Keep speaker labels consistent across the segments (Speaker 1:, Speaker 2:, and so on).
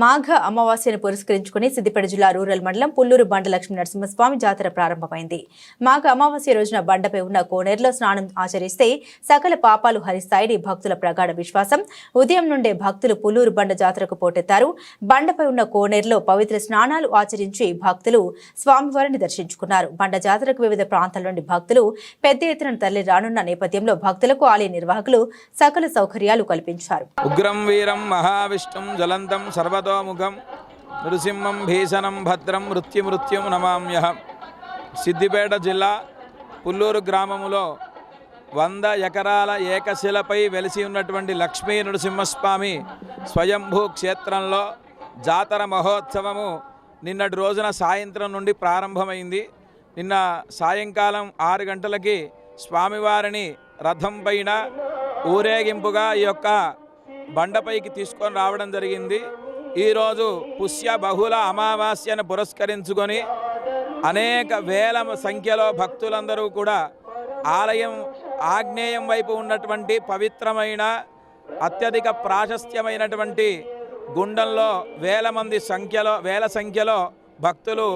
Speaker 1: మాఘ అమావాస్యను పురస్కరించుకుని సిద్దిపేట జిల్లా రూరల్ మండలం పుల్లూరు బండ లక్ష్మీ నరసింహస్వామి జాతర ప్రారంభమైంది. మాఘ అమావాస్య రోజున బండపై ఉన్న కోనేరులో స్నానం ఆచరిస్తే సకల పాపాలు హరిస్తాయని భక్తుల ప్రగాఢ విశ్వాసం. ఉదయం నుండే భక్తులు పుల్లూరు బండ జాతరకు పోటెత్తారు. బండపై ఉన్న కోనేరులో పవిత్ర స్నానాలు ఆచరించి భక్తులు స్వామివారిని దర్శించుకున్నారు. బండ జాతరకు వివిధ ప్రాంతాల నుండి భక్తులు పెద్ద ఎత్తున తరలి రానున్న నేపథ్యంలో భక్తులకు ఆలయ నిర్వాహకులు సకల సౌకర్యాలు కల్పించారు.
Speaker 2: ఉగ్రం వీరం మహావిష్ణుం జ్వలంతం సర్వతోముఖం నృసింహం భీషణం భద్రం మృత్యుమృత్యుం నమామ్యహం. సిద్దిపేట జిల్లా పుల్లూరు గ్రామములో 100 ఎకరాల ఏకశిలపై వెలిసి ఉన్నటువంటి లక్ష్మీ నరసింహస్వామి స్వయంభూ క్షేత్రంలో జాతర మహోత్సవము నిన్నటి రోజున సాయంత్రం నుండి ప్రారంభమైంది. నిన్న సాయంకాలం 6 గంటలకి స్వామివారిని రథం పైన ఊరేగింపుగా ఈ యొక్క బండపైకి తీసుకొని రావడం జరిగింది. ఈరోజు పుష్య బహుళ అమావాస్యను పురస్కరించుకొని అనేక వేల సంఖ్యలో భక్తులందరూ కూడా ఆలయం ఆగ్నేయం వైపు ఉన్నటువంటి పవిత్రమైన అత్యధిక ప్రాశస్త్యమైనటువంటి గుండంలో వేల సంఖ్యలో భక్తులు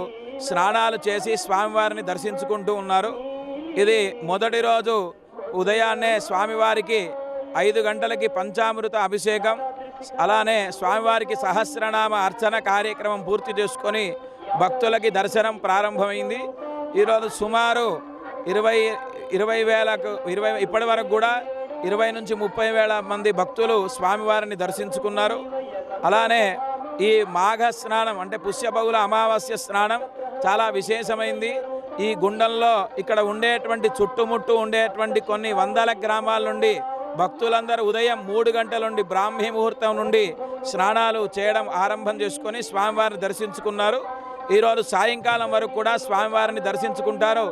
Speaker 2: స్నానాలు చేసి స్వామివారిని దర్శించుకుంటూ ఉన్నారు. ఇది మొదటి రోజు ఉదయాన్నే స్వామివారికి 5 గంటలకి పంచామృత అభిషేకం, అలానే స్వామివారికి సహస్రనామ అర్చన కార్యక్రమం పూర్తి చేసుకొని భక్తులకి దర్శనం ప్రారంభమైంది. ఈరోజు సుమారు 20 ఇప్పటి వరకు కూడా 20 నుంచి 30 వేల మంది భక్తులు స్వామివారిని దర్శించుకున్నారు. అలానే ఈ మాఘ స్నానం అంటే పుష్యబహుళ అమావాస్య స్నానం చాలా విశేషమైంది. ఈ గుండంలో ఇక్కడ ఉండేటువంటి చుట్టుముట్టు ఉండేటువంటి కొన్ని వందల గ్రామాల నుండి భక్తులందరూ ఉదయం 3 గంటల నుండి బ్రాహ్మీ ముహూర్తం నుండి స్నానాలు చేయడం ఆరంభం చేసుకొని స్వామివారిని దర్శించుకున్నారు. ఈరోజు సాయంకాలం వరకు కూడా స్వామివారిని దర్శించుకుంటారు.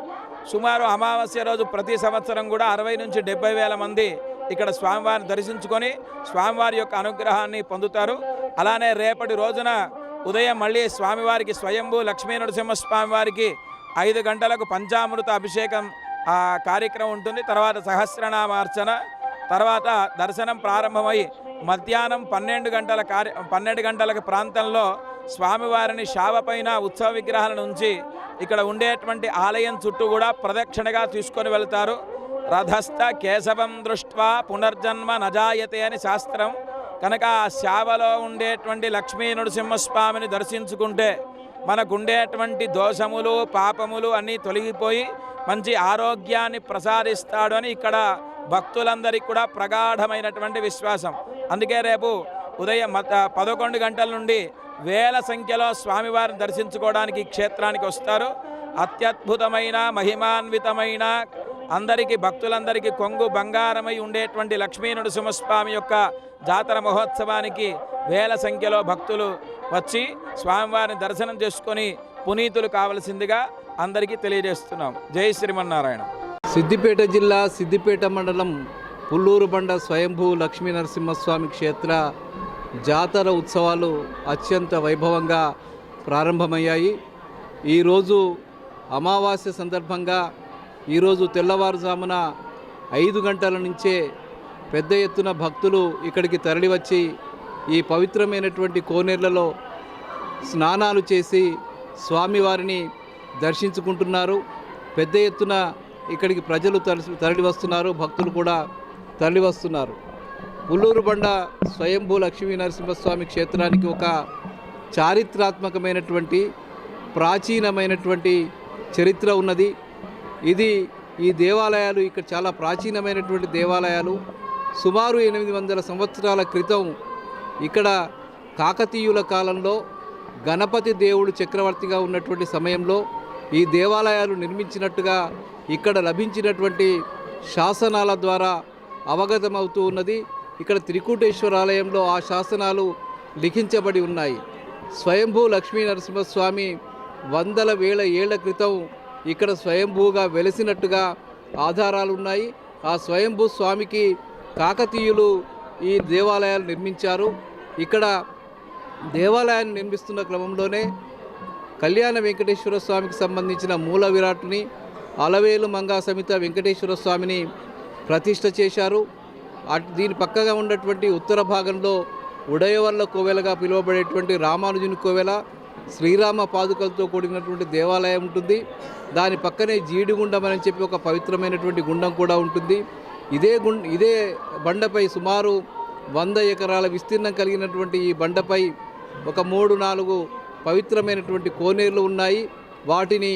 Speaker 2: సుమారు అమావాస్య రోజు ప్రతి సంవత్సరం కూడా 60 నుంచి 70 వేల మంది ఇక్కడ స్వామివారిని దర్శించుకొని స్వామివారి యొక్క అనుగ్రహాన్ని పొందుతారు. అలానే రేపటి రోజున ఉదయం మళ్ళీ స్వామివారికి స్వయంభూ లక్ష్మీ నరసింహస్వామి వారికి 5 గంటలకు పంచామృత అభిషేకం కార్యక్రమం ఉంటుంది. తర్వాత సహస్రనామార్చన, తర్వాత దర్శనం ప్రారంభమై మధ్యాహ్నం 12 గంటల ప్రాంతంలో స్వామివారిని శావపైన ఉత్సవ విగ్రహాలను ఉంచి ఇక్కడ ఉండేటువంటి ఆలయం చుట్టూ కూడా ప్రదక్షిణగా తీసుకొని వెళ్తారు. రథస్థ కేశవం దృష్ట్వా పునర్జన్మ నజాయతే అని శాస్త్రం కనుక ఆ శావలో ఉండేటువంటి లక్ష్మీ నరసింహస్వామిని దర్శించుకుంటే మనకుండేటువంటి దోషములు పాపములు అన్నీ తొలగిపోయి మంచి ఆరోగ్యాన్ని ప్రసాదిస్తాడు అని ఇక్కడ భక్తులందరికీ కూడా ప్రగాఢమైనటువంటి విశ్వాసం. అందుకే రేపు ఉదయం 11 గంటల నుండి వేల సంఖ్యలో స్వామివారిని దర్శించుకోవడానికి క్షేత్రానికి వస్తారు. అత్యద్భుతమైన మహిమాన్వితమైన అందరికీ భక్తులందరికీ కొంగు బంగారమై ఉండేటువంటి లక్ష్మీ నరసింహస్వామి యొక్క జాతర మహోత్సవానికి వేల సంఖ్యలో భక్తులు వచ్చి స్వామివారిని దర్శనం చేసుకొని పునీతులు కావలసిందిగా అందరికీ తెలియజేస్తున్నాం. జై శ్రీమన్నారాయణ.
Speaker 3: సిద్దిపేట జిల్లా సిద్దిపేట మండలం పుల్లూరు బండ స్వయంభూ లక్ష్మీ నరసింహస్వామి క్షేత్ర జాతర ఉత్సవాలు అత్యంత వైభవంగా ప్రారంభమయ్యాయి. ఈరోజు అమావాస్య సందర్భంగా ఈరోజు తెల్లవారుజామున 5 గంటల నుంచే పెద్ద ఎత్తున భక్తులు ఇక్కడికి తరలివచ్చి ఈ పవిత్రమైనటువంటి కోనేర్లలో స్నానాలు చేసి స్వామివారిని దర్శించుకుంటున్నారు. పెద్ద ఎత్తున ఇక్కడికి ప్రజలు తరలి వస్తున్నారు, భక్తులు కూడా తరలి వస్తున్నారు. పుల్లూరు బండ స్వయంభూ లక్ష్మీ నరసింహస్వామి క్షేత్రానికి ఒక చారిత్రాత్మకమైనటువంటి ప్రాచీనమైనటువంటి చరిత్ర ఉన్నది. ఈ దేవాలయాలు ఇక్కడ చాలా ప్రాచీనమైనటువంటి దేవాలయాలు. సుమారు 800 సంవత్సరాల క్రితం ఇక్కడ కాకతీయుల కాలంలో గణపతి దేవుడు చక్రవర్తిగా ఉన్నటువంటి సమయంలో ఈ దేవాలయాలు నిర్మించినట్టుగా ఇక్కడ లభించినటువంటి శాసనాల ద్వారా అవగతమవుతూ ఉన్నది. ఇక్కడ త్రికూటేశ్వర ఆలయంలో ఆ శాసనాలు లిఖించబడి ఉన్నాయి. స్వయంభూ లక్ష్మీ నరసింహస్వామి వందల వేల ఏళ్ల క్రితం ఇక్కడ స్వయంభూగా వెలిసినట్టుగా ఆధారాలు ఉన్నాయి. ఆ స్వయంభూ స్వామికి కాకతీయులు ఈ దేవాలయాలు నిర్మించారు. ఇక్కడ దేవాలయాన్ని నిర్మిస్తున్న క్రమంలోనే కళ్యాణ వెంకటేశ్వర స్వామికి సంబంధించిన మూల విరాట్ని అలవేలు మంగా సమిత వెంకటేశ్వర స్వామిని ప్రతిష్ఠ చేశారు. దీని పక్కగా ఉన్నటువంటి ఉత్తర భాగంలో ఉడయవర్ల కోవెలగా పిలువబడేటువంటి రామానుజుని కోవెల, శ్రీరామ పాదుకలతో కూడినటువంటి దేవాలయం ఉంటుంది. దాని పక్కనే జీడిగుండం అని చెప్పి ఒక పవిత్రమైనటువంటి గుండం కూడా ఉంటుంది. ఇదే బండపై సుమారు 100 ఎకరాల విస్తీర్ణం కలిగినటువంటి ఈ బండపై ఒక 3-4 పవిత్రమైనటువంటి కోనేరులు ఉన్నాయి. వాటిని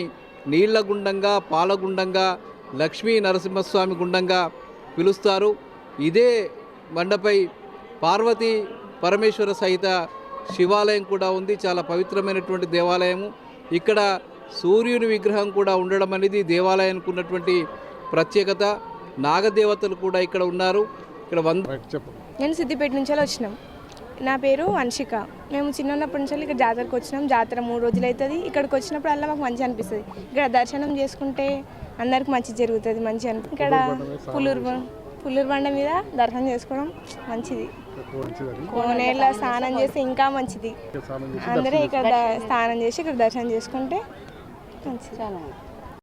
Speaker 3: నీళ్ల గుండంగా, పాలగుండంగా, లక్ష్మీ నరసింహస్వామి గుండంగా పిలుస్తారు. ఇదే బండపై పార్వతీ పరమేశ్వర సహిత శివాలయం కూడా ఉంది. చాలా పవిత్రమైనటువంటి దేవాలయము. ఇక్కడ సూర్యుని విగ్రహం కూడా ఉండడం అనేది దేవాలయానికి ఉన్నటువంటి ప్రత్యేకత. నాగదేవతలు కూడా ఇక్కడ ఉన్నారు. ఇక్కడ
Speaker 4: నేను సిద్దిపేట నుంచి వచ్చినాం. నా పేరు అన్షిక. మేము చిన్నప్పటి నుంచి ఇక్కడ జాతరకు వచ్చినాం. జాతర 3 రోజులు అవుతుంది. ఇక్కడికి వచ్చినప్పుడు అలా మాకు మంచి అనిపిస్తుంది. ఇక్కడ దర్శనం చేసుకుంటే అందరికి మంచి జరుగుతుంది. మంచి ఇక్కడ పుల్లూరు బండ మీద దర్శనం చేసుకోవడం మంచిది. కోనేరులో స్నానం చేస్తే ఇంకా మంచిది. అందరూ ఇక్కడ స్నానం చేసి ఇక్కడ దర్శనం చేసుకుంటే మంచిది.